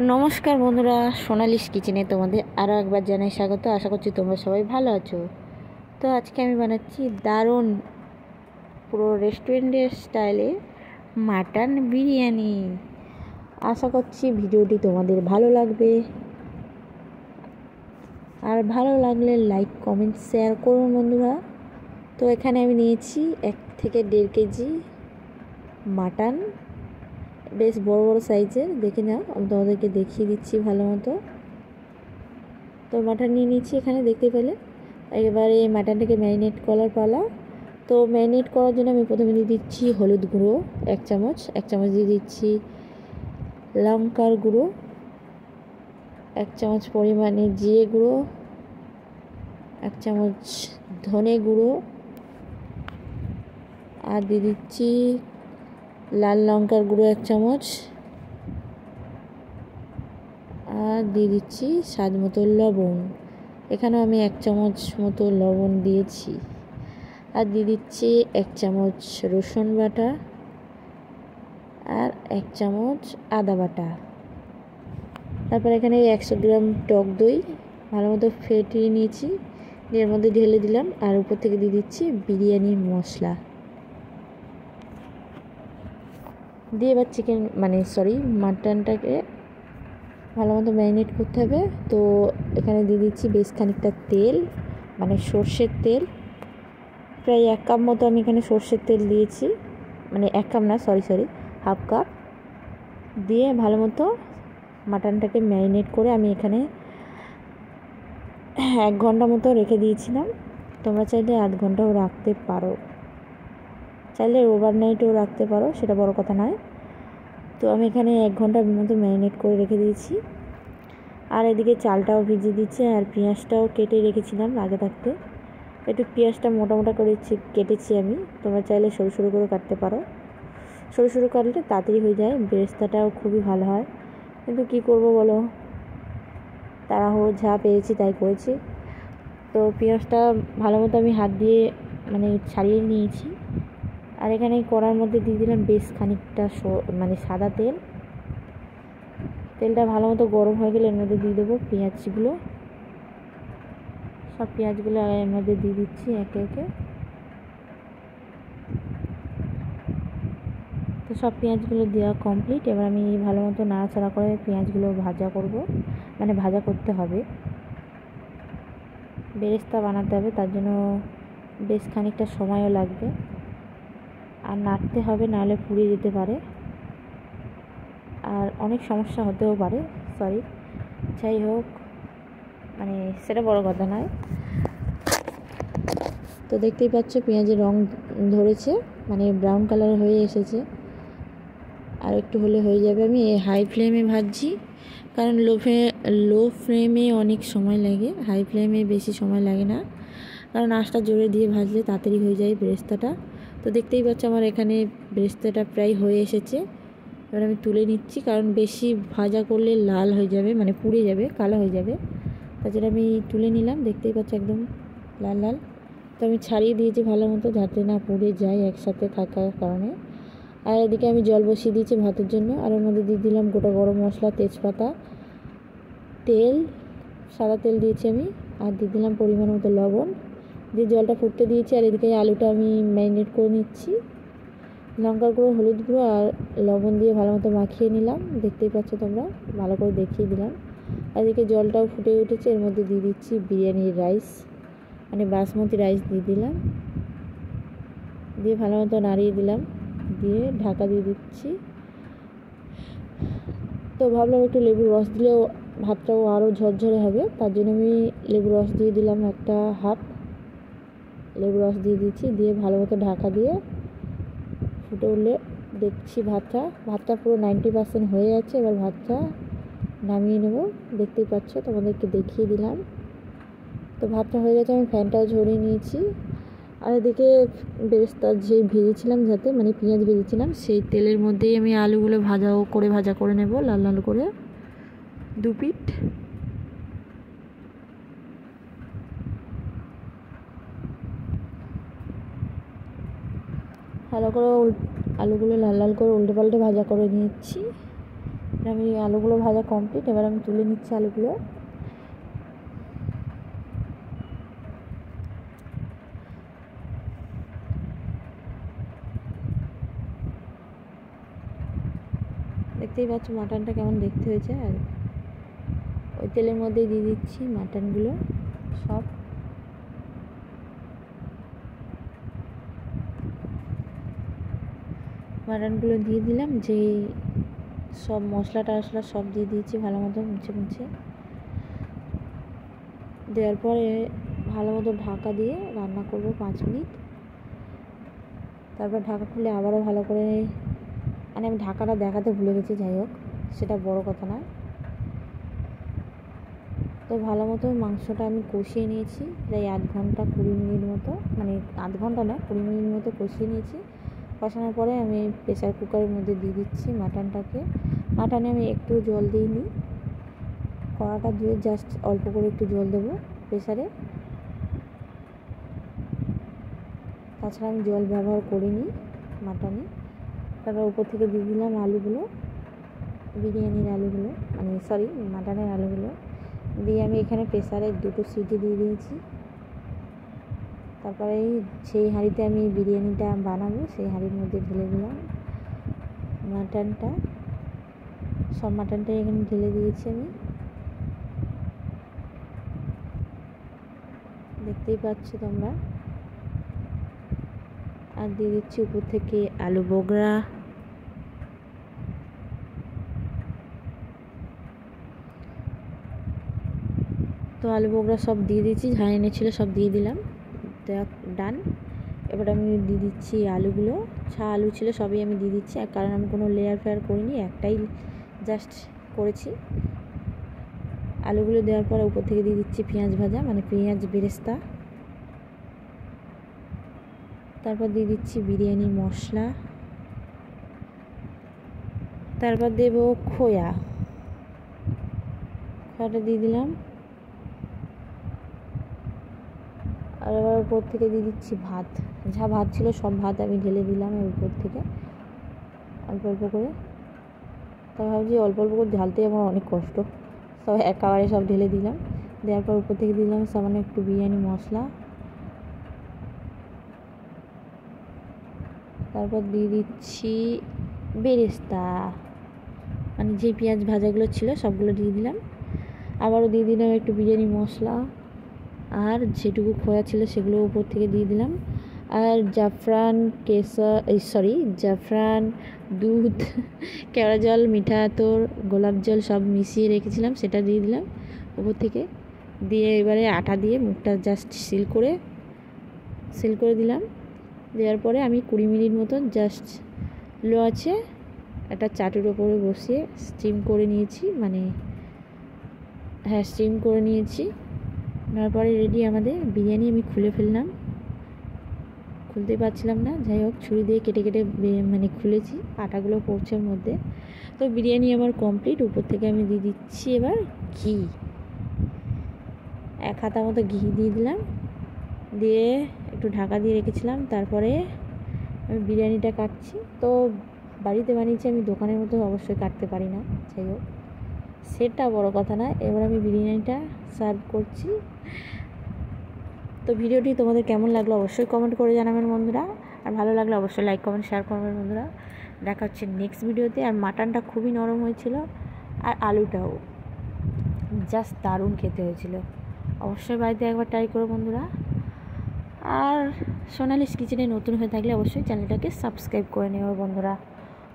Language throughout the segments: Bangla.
নমস্কার বন্ধুরা, সোনালিস কিচেনে তোমাদের আরও একবার জানাই স্বাগত। আশা করছি তোমরা সবাই ভালো আছো। তো আজকে আমি বানাচ্ছি দারুণ পুরো রেস্টুরেন্টের স্টাইলে মাটন বিরিয়ানি। আশা করছি ভিডিওটি তোমাদের ভালো লাগবে, আর ভালো লাগলে লাইক কমেন্ট শেয়ার করুন বন্ধুরা। তো এখানে আমি নিয়েছি 1 থেকে 1.5 কেজি মাটন, বেশ বড় বড় সাইজের। দেখে নাও, আমি তোমাদেরকে দেখিয়ে দিচ্ছি ভালো মতো। তো মাটন নিয়ে নিচ্ছি এখানে, দেখতে পেলে। এবারে মাটনটাকে ম্যারিনেট করার পালা। তো ম্যারিনেট করার জন্য আমি প্রথমে দিয়ে দিচ্ছি হলুদ গুঁড়ো 1 চামচ, 1 চামচ দিয়ে দিচ্ছি লঙ্কার গুঁড়ো, 1 চামচ পরিমাণে জিরে গুঁড়ো, 1 চামচ ধনে গুঁড়ো, আর দিয়ে দিচ্ছি লাল লঙ্কার গুঁড়ো 1 চামচ, আর দিয়ে দিচ্ছি স্বাদ মতো লবণ। এখানেও আমি 1 চামচ মতো লবণ দিয়েছি। আর দিয়ে দিচ্ছি 1 চামচ রসুন বাটা আর 1 চামচ আদা বাটা। তারপর এখানে 100 গ্রাম টক দই ভালো মতো ফেটিয়ে নিয়েছি, এর মধ্যে ঢেলে দিলাম। আর উপর থেকে দিয়ে দিচ্ছি বিরিয়ানি মশলা দিয়ে এবার মাটনটাকে ভালো মতো ম্যারিনেট করতে হবে। তো এখানে দিয়ে দিচ্ছি বেশ খানিকটা তেল, মানে সর্ষের তেল। প্রায় 1 কাপ মতো আমি এখানে সর্ষের তেল দিয়েছি, মানে 1 কাপ না, সরি 1/2 কাপ দিয়ে ভালো মতো মাটনটাকে ম্যারিনেট করে আমি এখানে 1 ঘন্টা মতো রেখে দিয়েছিলাম। তোমরা চাইলে 8 ঘন্টাও রাখতে পারো, চাইলে ওভারনাইটও রাখতে পারো, সেটা বড় কথা নয়। তো আমি এখানে 1 ঘন্টার মতো ম্যারিনেট করে রেখে দিয়েছি। আর এদিকে চালটাও ভিজিয়ে দিচ্ছি, আর পেঁয়াজটাও কেটে রেখেছিলাম আগে থাকতে। একটু পেঁয়াজটা মোটা মোটা করে কেটেছি আমি, তোমরা চাইলে সরু সরু করে কাটতে পারো। সরু সরু কাটলে তাড়াতাড়ি হয়ে যায়, বেরেস্তাটাও খুবই ভালো হয়। কিন্তু কী করব বলো, তাড়াহুড়ো যা পেয়েছি তাই করেছি। তো পেঁয়াজটা ভালো মতো আমি হাত দিয়ে ছাড়িয়ে নিয়েছি। আর এখানে কড়ার মধ্যে দিয়ে দিলাম বেশ খানিকটা সাদা তেল। তেলটা ভালো মতো গরম হয়ে গেলে এর মধ্যে দিয়ে দেবো পেঁয়াজগুলো। সব পেঁয়াজগুলো এর মধ্যে দিয়ে দিচ্ছি একে একে। তো সব পেঁয়াজগুলো দেওয়া কমপ্লিট। এবার আমি ভালো মতো নাড়াচাড়া করে পেঁয়াজগুলো ভাজা করতে হবে। বেরেস্তা বানাতে হবে, তার জন্য বেশ খানিকটা সময়ও লাগবে, আর নাড়তে হবে, নাহলে পুড়ে যেতে পারে আর অনেক সমস্যা হতেও পারে। যাই হোক, সেটা বড় কথা নয়। তো দেখতেই পাচ্ছ পেঁয়াজের রং ধরেছে, ব্রাউন কালার হয়ে এসেছে। আর একটু হলে হয়ে যাবে। আমি হাই ফ্লেমে ভাজছি, কারণ লো ফ্লেমে অনেক সময় লাগে, হাই ফ্লেমে বেশি সময় লাগে না, কারণ আঁচটা জোরে দিয়ে ভাজলে তাড়াতাড়ি হয়ে যায় বেরেস্তাটা। তো দেখতেই পাচ্ছ আমার এখানে বেরেস্তাটা প্রায় হয়ে এসেছে। এবার আমি তুলে নিচ্ছি, কারণ বেশি ভাজা করলে লাল হয়ে যাবে, পুড়ে যাবে, কালো হয়ে যাবে। তাছাড়া আমি তুলে নিলাম, দেখতেই পাচ্ছ একদম লাল লাল। তো আমি ছাড়িয়ে দিয়েছি ভালো মতো, যাতে না পুড়ে যায় একসাথে থাকার কারণে। আর এদিকে আমি জল বসিয়ে দিয়েছি ভাতের জন্য। আর ওর মধ্যে দিয়ে দিলাম গোটা গরম মশলা, তেজপাতা, তেল, সাদা তেল দিয়েছি আমি। আর দিয়ে দিলাম পরিমাণ মতো লবণ, দিয়ে জলটা ফুটতে দিয়েছি। আর এদিকে আলুটা আমি ম্যারিনেট করে নিচ্ছি, লঙ্কার গুঁড়ো, হলুদ গুঁড়ো আর লবণ দিয়ে ভালো মতো মাখিয়ে নিলাম। দেখতেই পাচ্ছ তোমরা, ভালো করে দেখিয়ে দিলাম। আর এদিকে জলটাও ফুটে উঠেছে, এর মধ্যে দিয়ে দিচ্ছি বিরিয়ানির রাইস, বাসমতি রাইস দিয়ে দিলাম, দিয়ে ভালো মতো নাড়িয়ে দিলাম, দিয়ে ঢাকা দিয়ে দিচ্ছি। তো ভাবলাম একটু লেবুর রস দিলেও ভাতটাও আরও ঝরঝরে হবে, তার জন্য আমি লেবুর রস দিয়ে দিলাম, একটা হাফ লেবুর রস দিয়ে দিচ্ছি। দিয়ে ভালো মতো ঢাকা দিয়ে ফুটে উঠলে দেখছি ভাতটা পুরো 90% হয়ে যাচ্ছে। এবার ভাতটা নামিয়ে নেব, দেখতেই পাচ্ছ, তোমাদেরকে দেখিয়ে দিলাম। তো ভাতটা হয়ে গেছে, আমি ফ্যানটাও ঝরিয়ে নিয়েছি। আর এদিকে বেরেস্তা যে ভেজেছিলাম, পেঁয়াজ ভেজেছিলাম, সেই তেলের মধ্যেই আমি আলুগুলো ভাজা করে নেব, লাল লাল করে 2 পিঠ। ভালো করে আলুগুলো লাল লাল করে উল্টে পাল্টে ভাজা করে নিচ্ছি। আমি আলুগুলো ভাজা কমপ্লিট। এবার আমি তুলে নিচ্ছি আলুগুলো। দেখতেই পাচ্ছ মাটনটা কেমন দেখতে হয়েছে। আর ওই তেলের মধ্যেই দিয়ে দিচ্ছি মাটনগুলো সব। মাটনগুলো দিয়ে দিলাম, যে সব মশলা টশলা সব দিয়ে দিয়েছি ভালো মতো মুছে দেওয়ার পরে ভালো মতো ঢাকা দিয়ে রান্না করব 5 মিনিট। তারপর ঢাকা খুলে আবারও ভালো করে, মানে আমি ঢাকাটা দেখাতে ভুলে গেছি, যাই হোক সেটা বড় কথা নয়। তো ভালো মতো মাংসটা আমি কষিয়ে নিয়েছি প্রায় 1 ঘন্টা 20 মিনিট মতো, মানে 1 ঘন্টা না 20 মিনিট মতো কষিয়ে নিয়েছি। কষানোর পরে আমি প্রেসার কুকারের মধ্যে দিয়ে দিচ্ছি মাটনটাকে। মাটনে আমি একটু জল দিইনি, কড়াটা ধুয়ে জাস্ট অল্প করে একটু জল দেবো প্রেসারে, তাছাড়া আমি জল ব্যবহার করিনি মাটনে। তারপর উপর থেকে দিয়ে দিলাম আলুগুলো, বিরিয়ানির আলুগুলো, মানে সরি মাটনের আলুগুলো দিয়ে আমি এখানে প্রেসারে 2টো সিটি দিয়ে দিয়েছি। তারপরে সেই হাঁড়িতে আমি বিরিয়ানিটা বানাবো, সেই হাঁড়ির মধ্যে ঢেলে দিলাম মাটনটা। সব মাটনটাই এখানে ঢেলে দিয়েছি আমি, দেখতেই পাচ্ছ তোমরা। আর দিয়ে দিচ্ছি উপর থেকে আলু বোগরা। তো আলু বোগরা সব দিয়ে দিচ্ছি, যা এনেছিল সব দিয়ে দিলাম, ডান। এবার আমি দিয়ে দিচ্ছি আলুগুলো, যা আলু ছিল সবই আমি দিয়ে দিচ্ছি। আর কারণ আমি কোনো লেয়ার ফেয়ার করিনি, একটাই জাস্ট করেছি। আলুগুলো দেওয়ার পরে উপর থেকে দিয়ে দিচ্ছি পেঁয়াজ ভাজা, মানে পেঁয়াজ বেরেস্তা। তারপর দিয়ে দিচ্ছি বিরিয়ানি মশলা। তারপর দেব খোয়াটা দিয়ে দিলাম। আর এবার উপর থেকে দিয়ে দিচ্ছি ভাত, যা ভাত ছিল সব ভাত আমি ঢেলে দিলাম এর উপর থেকে অল্প অল্প করে। তাই ভাবছি অল্প অল্প করে ঢালতে আমার অনেক কষ্ট, সব একেবারে সব ঢেলে দিলাম। দেওয়ার পর উপর থেকে দিলাম সামান্য একটু বিরিয়ানি মশলা। তারপর দিয়ে দিচ্ছি বেরেস্তা, মানে যে পেঁয়াজ ভাজাগুলো ছিল সবগুলো দিয়ে দিলাম। আবারও দিয়ে দিলাম একটু বিরিয়ানি মশলা, আর যেটুকু খোয়া ছিল সেগুলো উপর থেকে দিয়ে দিলাম। আর জাফরান জাফরান, দুধ, কেওড়া জল, মিঠা আতর, গোলাপ জল সব মিশিয়ে রেখেছিলাম, সেটা দিয়ে দিলাম উপর থেকে। দিয়ে এবারে আটা দিয়ে মুখটা জাস্ট সিল করে দিলাম। দেওয়ার পরে আমি 20 মিনিট মতো জাস্ট লো আছে একটা চাটুর ওপরে বসিয়ে স্টিম করে নিয়েছি, স্টিম করে নিয়েছি। তারপরে রেডি আমাদের বিরিয়ানি। আমি খুলে ফেললাম, খুলতে পারছিলাম না, যাই হোক ছুরি দিয়ে কেটে খুলেছি, আটাগুলো পড়ছে ওর মধ্যে। তো বিরিয়ানি আমার কমপ্লিট। উপর থেকে আমি দিয়ে দিচ্ছি এবার ঘি, 1 হাতা মতো ঘি দিয়ে দিলাম, দিয়ে একটু ঢাকা দিয়ে রেখেছিলাম। তারপরে আমি বিরিয়ানিটা কাটছি। তো বাড়িতে বানিয়েছি, আমি দোকানের মতো অবশ্যই কাটতে পারি না, যাই হোক সেটা বড় কথা না। এবার আমি বিরিয়ানিটা সার্ভ করছি। তো ভিডিওটি তোমাদের কেমন লাগলো অবশ্যই কমেন্ট করে জানাবেন বন্ধুরা, আর ভালো লাগলে অবশ্যই লাইক কমেন্ট শেয়ার করবেন বন্ধুরা। দেখা হচ্ছে নেক্সট ভিডিওতে। আর মাটনটা খুবই নরম হয়েছিল, আর আলুটাও জাস্ট দারুণ খেতে হয়েছিল। অবশ্যই বাড়িতে একবার ট্রাই করো বন্ধুরা। আর সোনালিস কিচেনে নতুন হয়ে থাকলে অবশ্যই চ্যানেলটাকে সাবস্ক্রাইব করে নেবে বন্ধুরা।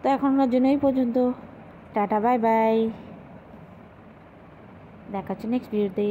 তো এখনকার জন্য এই পর্যন্ত, টাটা বাই বাই, দেখা হচ্ছে নেক্সট ভিডিওতে।